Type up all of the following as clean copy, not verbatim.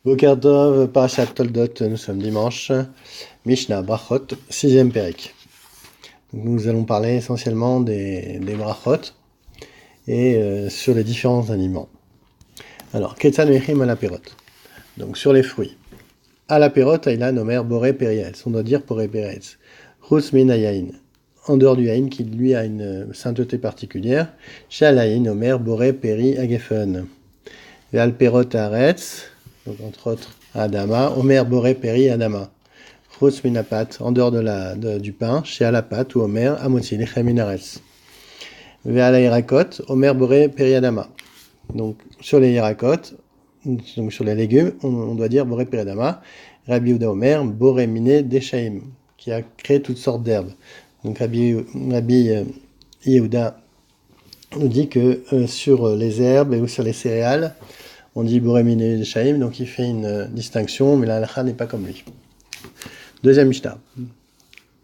Boker Tov, Parashat Toldot, nous sommes dimanche. Mishnah, Brachot, 6e Pérek. Nous allons parler essentiellement des Brachot et sur les différents aliments. Alors, Ketzan Mechim à la Pérot. Donc, sur les fruits. À la Pérot, Aïlan, Omer, Boré, Périetz. On doit dire Boré, Périetz. Chutz min Yain. En dehors du Yain, qui lui a une sainteté particulière. Shalaïn, Omer, Boré, Péri, Agefen. Veal Pérot, Aretz. Donc, entre autres, Adama, Omer, Boré, Péri, Adama. Chutz minapat, en dehors du pain, chez Alapat ou Omer, Amotzi, Lechem minaretz. Veal Irakot, Omer, Boré, Péri, Adama. Donc, sur les Irakot, donc sur les légumes, on doit dire Boré, Péri, Adama. Rabbi Yehuda Omer, Boré, Miné, Deshaim, qui a créé toutes sortes d'herbes. Donc, Rabbi Yehuda nous dit que sur les herbes et ou sur les céréales, on dit Boré, Miné, Deshaim, donc il fait une distinction, mais la halakha n'est pas comme lui. Deuxième Mishnah.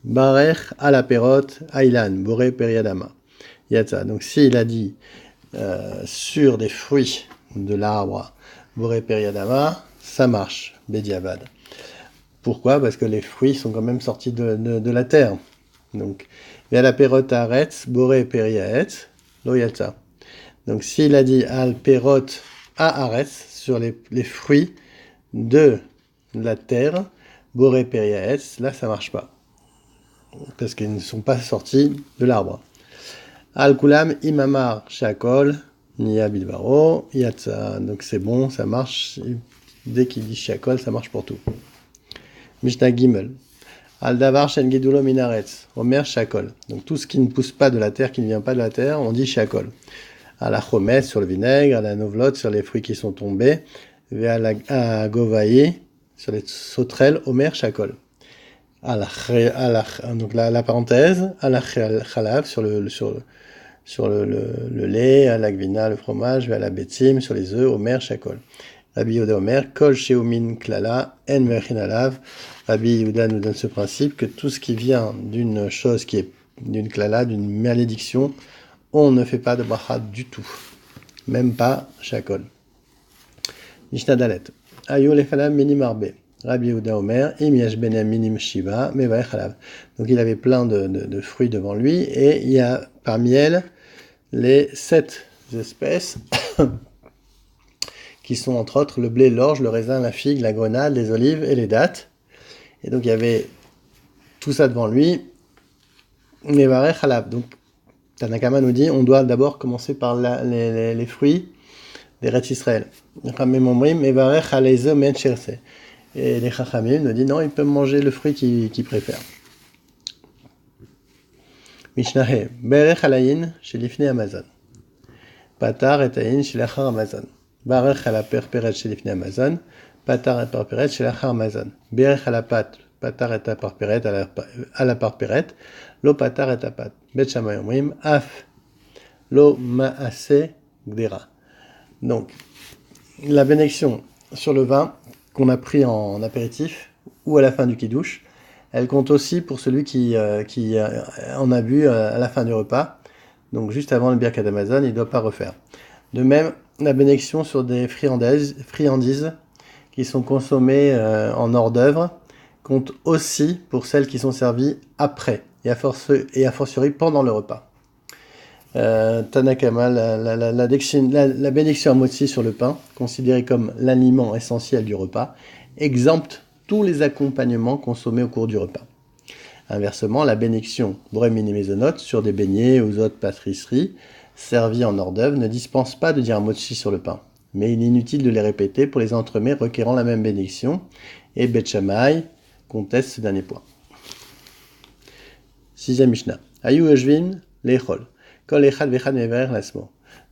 Barech à la perot, Aïlan, Boré, Periadama. Yatsa. Donc s'il a dit sur des fruits de l'arbre, Boré, Periadama, ça marche, Bediavad. Pourquoi ? Parce que les fruits sont quand même sortis de la terre. Donc, à la perot, Aretz, Boré, Periaetz, Lo Yatsa. Donc s'il a dit al perot à Aretz, sur les fruits de la terre, Boré, Periaetz, là ça marche pas. Parce qu'ils ne sont pas sortis de l'arbre. Al-Kulam, Imamar, Shakol, Nia Bilbaro, Yatsa. Donc c'est bon, ça marche. Dès qu'il dit Shakol, ça marche pour tout. Mishnah Gimel. Al-Davar, Shen Gidulo, Minaretz, Omer, Shakol. Donc tout ce qui ne pousse pas de la terre, qui ne vient pas de la terre, on dit Shakol. À la Chomet, sur le vinaigre, à la Novlot, sur les fruits qui sont tombés, et à Govaï, sur les sauterelles, Omer, Shakol. Donc la parenthèse, à la Chalav, sur le lait, à la Gvina, le fromage, à la Betzim, sur les œufs, Omer, Shakol. Rabbi Yehuda Omer, Kol Sheumin Klala, En Merchin Alav. Rabbi Yehuda nous donne ce principe que tout ce qui vient d'une chose qui est d'une Klala, d'une malédiction, on ne fait pas de bracha du tout. Même pas Shakol. Mishnah Dalet. Ayo Lechalam Minim Arbe. Rabbi Yehuda Omer, Im Yesh Benem Minim Shiva, Mevay Chalav. Donc il avait plein de fruits devant lui, et il y a parmi elles les 7 espèces qui sont entre autres le blé, l'orge, le raisin, la figue, la grenade, les olives et les dattes. Et donc il y avait tout ça devant lui, Mevay Chalav. Donc Tanakama nous dit on doit d'abord commencer par les fruits des Retz Israël. Et les Chachamim nous disent non, il peut manger le fruit qu'il préfère. Mishnah Berech alayin shelifnei Amazon. Patar et ayin shelachar Amazon. Barech ala perperet shelifnei Amazon. Patar et perperet shelachar Amazon. Berech ala pat. Patar et perperet à la perperet. Lo patar et pat. Bet Shammai omrim af. Lo maase gdera. Donc, la bénédiction sur le vin qu'on a pris en apéritif ou à la fin du kidouche, elle compte aussi pour celui qui en a bu à la fin du repas. Donc juste avant le birkat Amazon, il ne doit pas refaire. De même, la bénédiction sur des friandises qui sont consommées en hors d'œuvre compte aussi pour celles qui sont servies après et a fortiori pendant le repas. Tanakama, la bénédiction à motzi sur le pain, considérée comme l'aliment essentiel du repas, exempte tous les accompagnements consommés au cours du repas. Inversement, la bénédiction Boré-Miné Mezonot sur des beignets ou autres pâtisseries servies en hors d'œuvre ne dispense pas de dire un motzi sur le pain, mais il est inutile de les répéter pour les entremets requérant la même bénédiction, et Bet Shammai conteste ce dernier point. 6e Mishnah. Ayu Eshvin Lechol.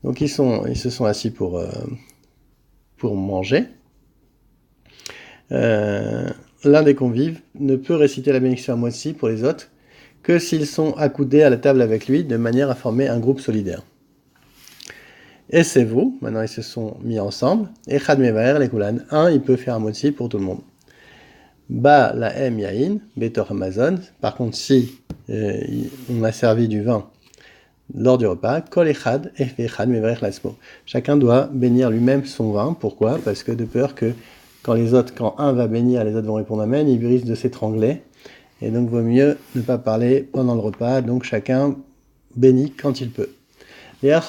Donc ils se sont assis pour manger. L'un des convives ne peut réciter la bénédiction à moitié pour les autres que s'ils sont accoudés à la table avec lui de manière à former un groupe solidaire. Et c'est vous, maintenant ils se sont mis ensemble. Et Chad Mevaer, les Koulan, il peut faire un moitié pour tout le monde. Ba la em yain, betor Amazon. Par contre, si on a servi du vin lors du repas, kol echad echad mevarech lasmo. Chacun doit bénir lui-même son vin. Pourquoi ? Parce que de peur que quand un va bénir, les autres vont répondre Amen, il risque de s'étrangler. Et donc, vaut mieux ne pas parler pendant le repas. Donc, chacun bénit quand il peut. Et donc,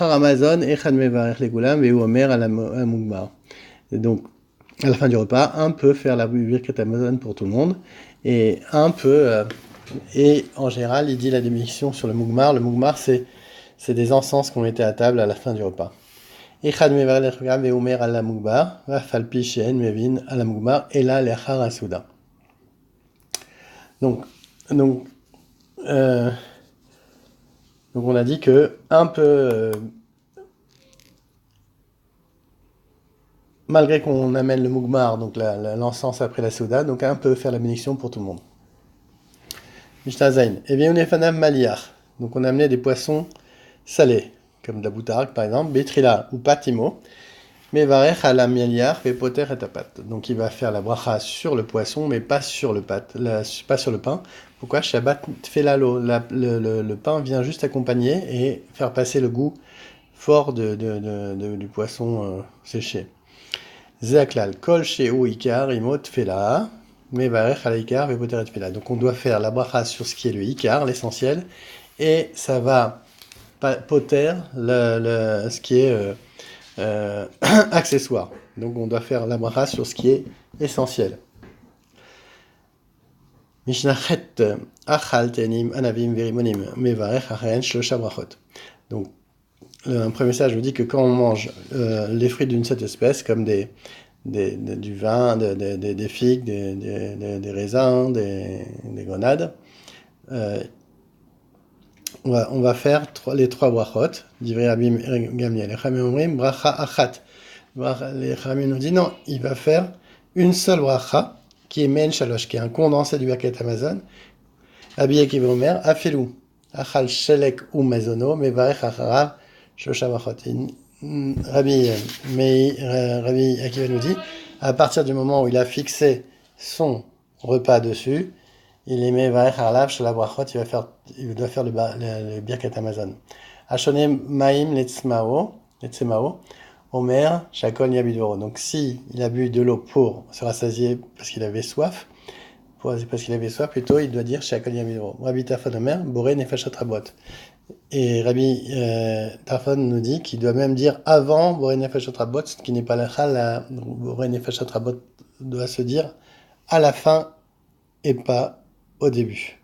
à la fin du repas, un peut faire la Birkat Hamazon pour tout le monde, et un peut, et en général, il dit la bénédiction sur le Mugmar. Le Mugmar, c'est des encens qui ont été à table à la fin du repas. Echad mevarech gam veomer al mugbar, vafal pi she'en mevin al mugbar, ela lechar asouda. Donc, on a dit que un peu, malgré qu'on amène le mugmar, donc l'encens après la souda, donc un peut faire la bénédiction pour tout le monde. Mishnah Zain. Et bien, on est fanam maliach. Donc, on a amené des poissons salés, comme de la boutargue par exemple, betrila ou patimo. Mais varech ala maliach ve poter et tapat. Donc, il va faire la bracha sur le poisson, mais pas sur le pas sur le pain. Pourquoi? Shabbat tfelalo. Le pain vient juste accompagner et faire passer le goût fort du poisson séché. Zeaklal, kol sheu ikar imot fela, mais varech ala ikar ve poter et fela. Donc on doit faire la bracha sur ce qui est le ikar, l'essentiel, et ça va poter ce qui est accessoire. Donc on doit faire la bracha sur ce qui est essentiel. Mishnachet achal tenim anavim verimonim mevarech achen shlosha brachot. Donc un premier message nous dit que quand on mange les fruits d'une cette espèce, comme du vin, des figues, des raisins, des grenades, on va faire les trois brachot. Divrei Rabbi Gamliel. Les Chamim omrim bracha achat. Les Chamim nous disent non, il va faire une seule bracha qui est men shalosh, qui est un condensé du Birkat Hamazon. Rabbi Akiva omer afelu achal shelek ou mazono mevarech acharav shosha brachot. Rabbi Akiva nous dit à partir du moment où il a fixé son repas dessus, il est mevarech harlav shel brachot, il doit faire le Birkat Hamazon. Ashone maim letzmao omer shakol yabidoro. Donc si il a bu de l'eau pour se rassasier parce qu'il avait soif, plutôt il doit dire shakol yabidoro. Rabbi Tarfon omer boré nefashot rabot. Et Rabbi Tarfon nous dit qu'il doit même dire avant boré nefashot rabot, ce qui n'est pas la chal. Boré nefashot rabot doit se dire à la fin et pas au début.